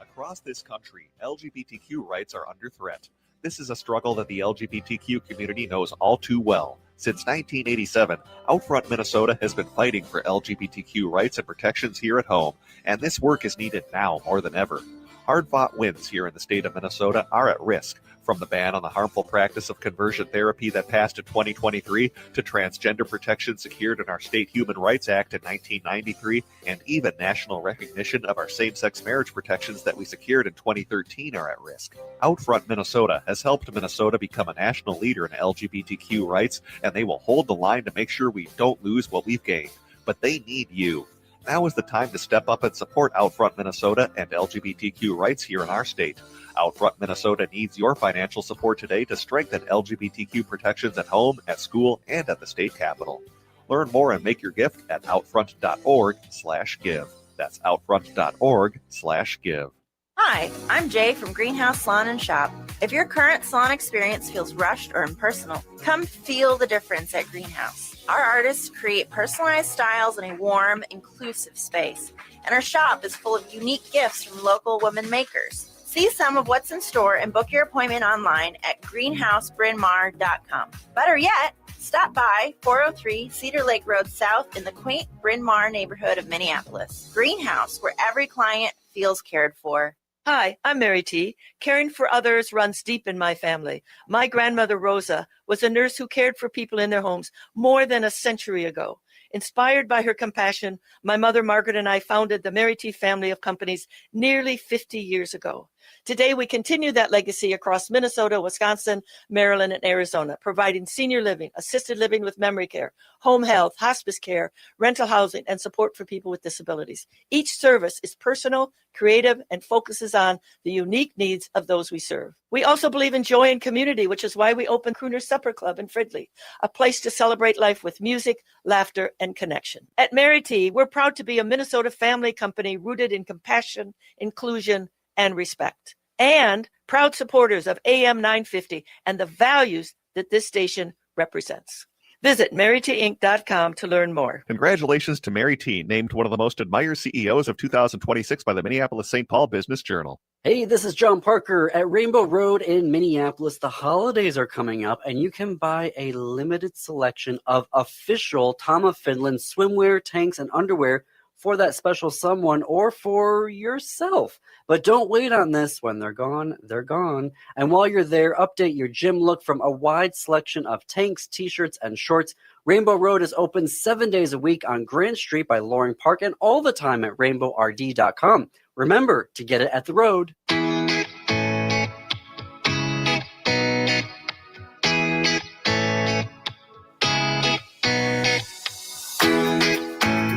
Speaker 3: Across this country, LGBTQ rights are under threat. This is a struggle that the LGBTQ community knows all too well. Since 1987, Outfront Minnesota has been fighting for LGBTQ rights and protections here at home, and this work is needed now more than ever. Hard-fought wins here in the state of Minnesota are at risk, from the ban on the harmful practice of conversion therapy that passed in 2023 to transgender protection secured in our state Human Rights Act in 1993, and even national recognition of our same-sex marriage protections that we secured in 2013 are at risk. Outfront Minnesota has helped Minnesota become a national leader in LGBTQ rights, and they will hold the line to make sure we don't lose what we've gained. But they need you. Now is the time to step up and support Outfront Minnesota and LGBTQ rights here in our state. Outfront Minnesota needs your financial support today to strengthen LGBTQ protections at home, at school, and at the state capitol. Learn more and make your gift at outfront.org/give. That's outfront.org/give.
Speaker 15: Hi, I'm Jay from Greenhouse Salon and Shop. If your current salon experience feels rushed or impersonal, come feel the difference at Greenhouse. Our artists create personalized styles in a warm, inclusive space, and our shop is full of unique gifts from local women makers. See some of what's in store and book your appointment online at greenhousebrynmar.com. Better yet, stop by 403 Cedar Lake Road South in the quaint Bryn Mawr neighborhood of Minneapolis. Greenhouse, where every client feels cared for.
Speaker 16: Hi, I'm Mary T. Caring for others runs deep in my family. My grandmother, Rosa, was a nurse who cared for people in their homes more than a century ago. Inspired by her compassion, my mother, Margaret, and I founded the Mary T. family of companies nearly 50 years ago. Today, we continue that legacy across Minnesota, Wisconsin, Maryland, and Arizona, providing senior living, assisted living with memory care, home health, hospice care, rental housing, and support for people with disabilities. Each service is personal, creative, and focuses on the unique needs of those we serve. We also believe in joy and community, which is why we opened Crooner Supper Club in Fridley, a place to celebrate life with music, laughter, and connection. At Mary T., we're proud to be a Minnesota family company rooted in compassion, inclusion, and respect, and proud supporters of AM 950 and the values that this station represents. Visit marytinc.com to learn more.
Speaker 3: Congratulations to Mary T., named one of the most admired CEOs of 2026 by the Minneapolis-St. Paul Business Journal.
Speaker 5: Hey, this is John Parker at Rainbow Road in Minneapolis. The holidays are coming up, and you can buy a limited selection of official Tom of Finland swimwear, tanks, and underwear for that special someone or for yourself. But don't wait on this. When they're gone, they're gone. And while you're there, update your gym look from a wide selection of tanks, t-shirts, and shorts. Rainbow Road is open 7 days a week on Grant Street by Loring Park and all the time at rainbowrd.com. Remember to get it at the road.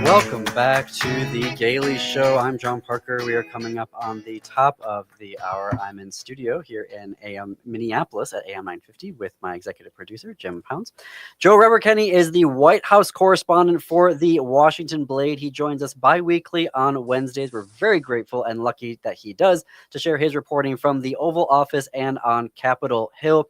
Speaker 5: Welcome back to the Gailey Show. I'm John Parker. We are coming up on the top of the hour. I'm in studio here in AM Minneapolis at AM 950 with my executive producer, Jim Pounds. Joe Reberkenny is the White House correspondent for the Washington Blade. He joins us bi-weekly on Wednesdays. We're very grateful and lucky that he does to share his reporting from the Oval Office and on Capitol Hill.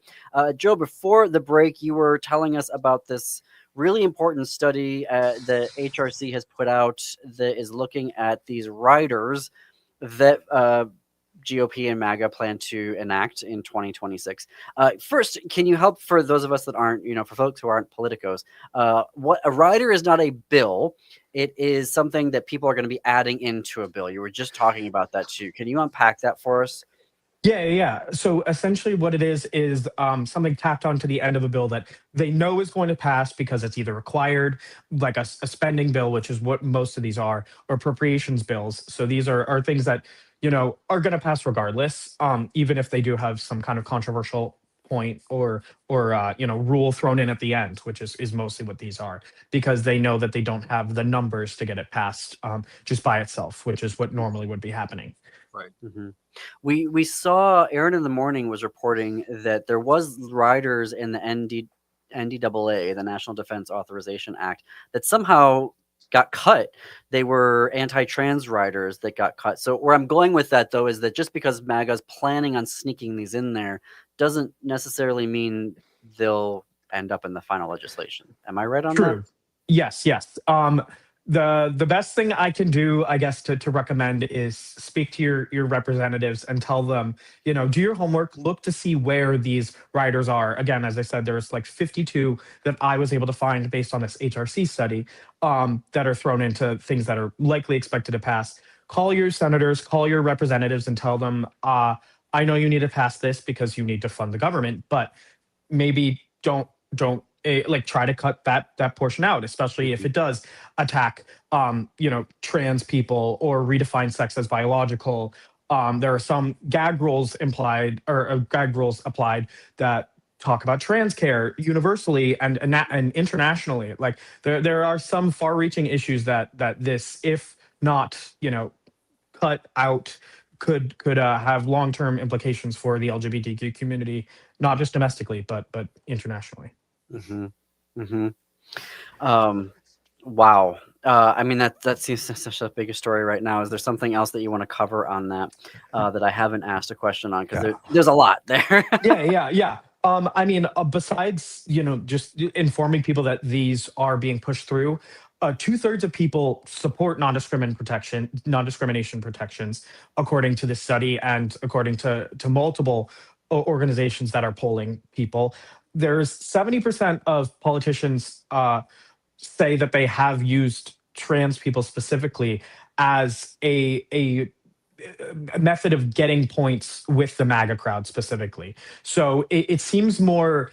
Speaker 5: Joe, before the break, you were telling us about this really important study the HRC has put out that is looking at these riders that GOP and MAGA plan to enact in 2026. First, can you help for those of us that aren't, for folks who aren't politicos, what a rider is not a bill. It is something that people are going to be adding into a bill. You were just talking about that too. Can you unpack that for us?
Speaker 12: Yeah. So essentially what it is something tacked onto the end of a bill that they know is going to pass because it's either required, like a spending bill, which is what most of these are, or appropriations bills. So these are things that, are going to pass regardless, even if they do have some kind of controversial point or rule thrown in at the end, which is mostly what these are, because they know that they don't have the numbers to get it passed just by itself, which is what normally would be happening.
Speaker 6: Right.
Speaker 5: Mm-hmm. We saw Aaron in the Morning was reporting that there was riders in the NDAA, the National Defense Authorization Act, that somehow got cut. They were anti-trans riders that got cut. So where I'm going with that, though, is that just because MAGA's planning on sneaking these in there doesn't necessarily mean they'll end up in the final legislation. Am I right on that?
Speaker 12: True. Yes. The best thing I can do, I guess, to recommend is speak to your representatives and tell them, do your homework, look to see where these riders are. Again, as I said, there's like 52 that I was able to find based on this HRC study that are thrown into things that are likely expected to pass. call your senators, call your representatives, and tell them, I know you need to pass this because you need to fund the government, but maybe don't like try to cut that portion out, especially if it does attack trans people or redefine sex as biological. There are some gag rules implied or gag rules applied that talk about trans care universally and internationally. Like there are some far-reaching issues that this, if not cut out, could have long-term implications for the LGBTQ community, not just domestically but internationally.
Speaker 5: Wow. I mean, that seems such a big story right now. Is there something else that you want to cover on that that I haven't asked a question on? Because there's a lot there.
Speaker 12: Yeah. I mean, besides just informing people that these are being pushed through, 2/3 of people support non-discrimination protections, according to this study and according to multiple organizations that are polling people. There's 70% of politicians say that they have used trans people specifically as a method of getting points with the MAGA crowd specifically. So it seems more,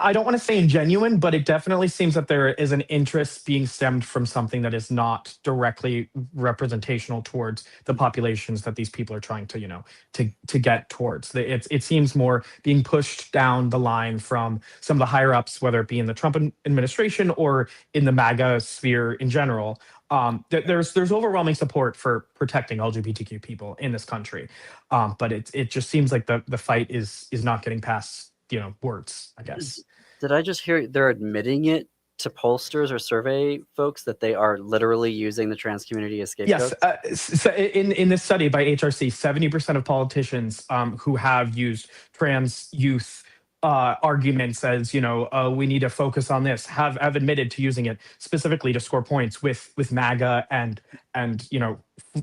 Speaker 12: I don't want to say ingenuine, but it definitely seems that there is an interest being stemmed from something that is not directly representational towards the populations that these people are trying to, to get towards. It seems more being pushed down the line from some of the higher ups, whether it be in the Trump administration or in the MAGA sphere in general. There's overwhelming support for protecting LGBTQ people in this country, but it just seems like the fight is not getting past words, I guess.
Speaker 5: Did I just hear they're admitting it to pollsters or survey folks that they are literally using the trans community as scapegoats?
Speaker 12: Yes. So in this study by HRC, 70% of politicians who have used trans youth arguments as we need to focus on this have admitted to using it specifically to score points with MAGA and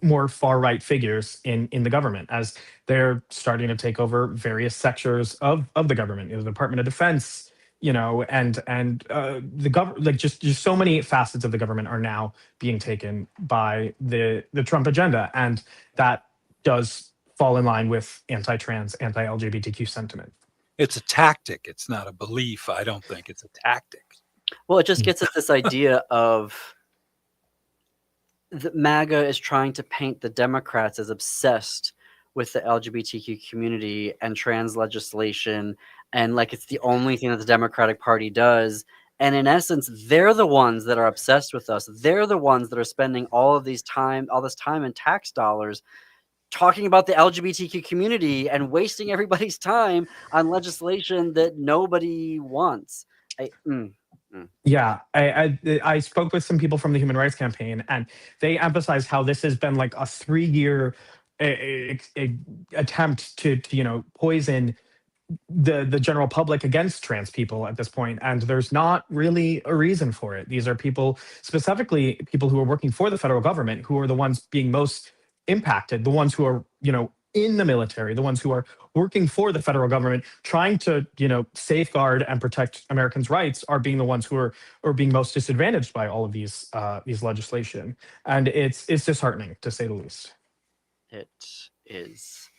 Speaker 12: more far right figures in the government, as they're starting to take over various sectors of the government, the Department of Defense, and the government, like just so many facets of the government are now being taken by the Trump agenda, and that does fall in line with anti-trans, anti-LGBTQ sentiment.
Speaker 6: It's a tactic. It's not a belief. I don't think it's a tactic.
Speaker 5: Well, it just gets at this idea of the MAGA is trying to paint the Democrats as obsessed with the LGBTQ community and trans legislation, and like it's the only thing that the Democratic Party does. And in essence, they're the ones that are obsessed with us. They're the ones that are spending all this time and tax dollars talking about the LGBTQ community and wasting everybody's time on legislation that nobody wants.
Speaker 12: Yeah, I spoke with some people from the Human Rights Campaign, and they emphasized how this has been like a 3-year attempt to poison the general public against trans people at this point, and there's not really a reason for it. These are people, specifically people who are working for the federal government, who are the ones being most impacted, the ones who are in the military, the ones who are working for the federal government, trying to safeguard and protect Americans' rights, are being the ones who are being most disadvantaged by all of these legislation, and it's disheartening to say the least.
Speaker 5: It is.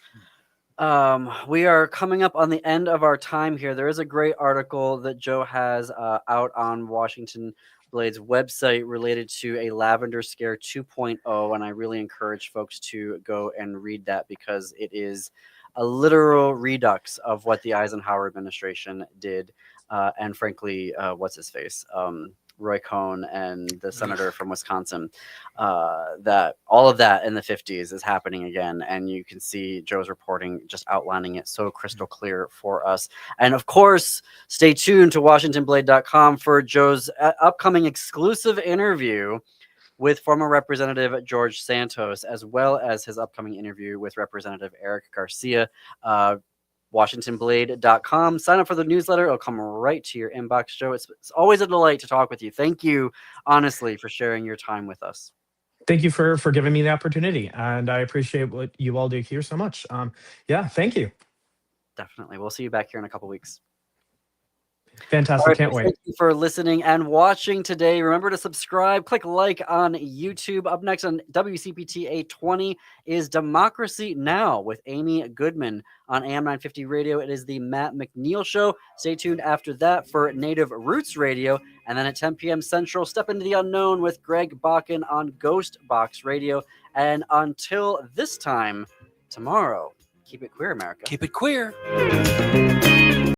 Speaker 5: We are coming up on the end of our time here. There is a great article that Joe has out on Washington Blade's website related to a lavender scare 2.0, and I really encourage folks to go and read that because it is a literal redux of what the Eisenhower administration did, and frankly, what's his face, Roy Cohn and the senator from Wisconsin, that all of that in the 50s is happening again. And you can see Joe's reporting just outlining it so crystal clear for us. And of course, stay tuned to WashingtonBlade.com for Joe's upcoming exclusive interview with former Representative George Santos, as well as his upcoming interview with Representative Eric Garcia. WashingtonBlade.com. Sign up for the newsletter. It'll come right to your inbox, Joe. It's always a delight to talk with you. Thank you, honestly, for sharing your time with us.
Speaker 12: Thank you for giving me the opportunity, and I appreciate what you all do here so much. Yeah, thank you.
Speaker 5: Definitely. We'll see you back here in a couple weeks.
Speaker 12: Fantastic.
Speaker 5: All right,
Speaker 12: Can't
Speaker 5: well,
Speaker 12: wait.
Speaker 5: thank you for listening and watching today. Remember to subscribe, click like on YouTube. Up next on WCPT 820 is Democracy Now! With Amy Goodman on AM 950 Radio. It is the Matt McNeil Show. Stay tuned after that for Native Roots Radio. And then at 10 p.m. Central, Step into the Unknown with Greg Bakken on Ghost Box Radio. And until this time, tomorrow, keep it queer, America.
Speaker 6: Keep it queer.